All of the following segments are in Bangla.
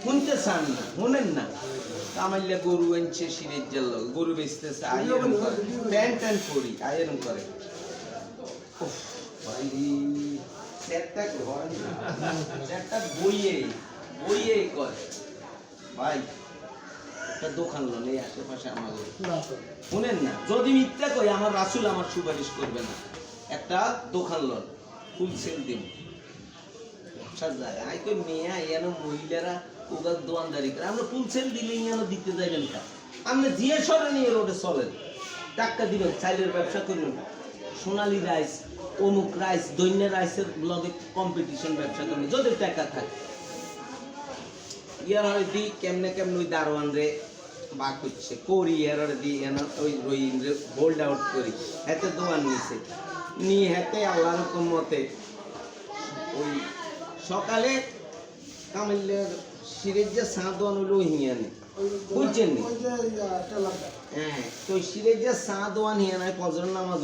শুনতে চান না, শুনেন না। কামাইলে গরু আনছে সিরিজ জেল, গরু বেচতেছে, আইরন করে, প্যান্ট প্যান্ট পরি, আইরন করে। উফ, ভাই সেটটা ঘর সেটটা বইয়ে বইয়ে করে ভাই। একটা দোকান লোন এই আশেপাশে আমাদের শুনেন না, যদি মিথ্যা কই আমার রাসূল আমার সুপারিশ করবে না। একটা দোকান লোন ফুল সেল দিন আই কই মেয়া এনো মহিলারা ওদের দোয়ানদারি করে, আমরা ফুল সেল দিলে এনো দিতে যাইবেন কা? আপনি জিয়া সরে নিয়ে রোডে চলেন, টাকা দিবেন, চাইলের ব্যবসা করবেন, সোনালী রাইস, অমুক রাইস, দৈন্য রাইসের ব্লগে কম্পিটিশন ব্যবসা করবেন যদি টাকা থাকে। ইয়ার হয় দি কেমনে কেমনে ওই দারোয়ান রে বা করছে করি, এর দি ওই রহিম রে হোল্ড আউট করি, হাতে দোয়ান নিছে নিয়ে হাতে আল্লাহর রকম মতে ওই সকালে কামাইলের সিরের যে সাঁদোয়ান হইলো হিয়ানে বুঝছেন নি? হ্যাঁ, তো সিরের যে সাঁদোয়ান হিয়ানায় ফজর নামাজ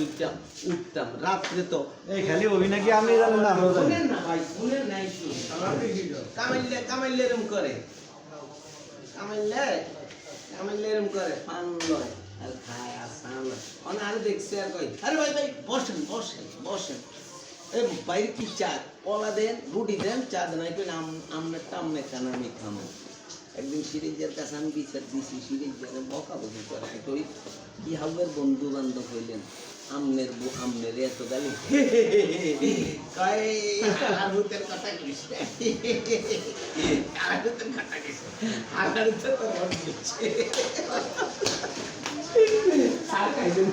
উঠতাম রাত্রে। তো এই খালি অভিনয় কি আপনি জানেন না? আমরা জানি শুনেন না ভাই, শুনেন নাই কামাইলে এরম করে, কামাইলে এরম করে, পান লয় আর খায় আর সান লয়। আরে দেখছে আর কই আরে ভাই ভাই বসেন বসেন বসেন, এই বাইরে কি চা কলা দেন, রুটি দেন, চা দেন। আমনে টামনে কেন আমি খামো। একদিন সিরিজের কাছে আমি বিচার দিছি, সিরিজ বকাবকি করে ওই ইহাবের বন্ধু বান্ধব হইলেন, আমনের আমনের এত গালি কারুতের কথা কইস কারুতের কথা কইস আগারতে তো রড দিচ্ছে আর কাইজন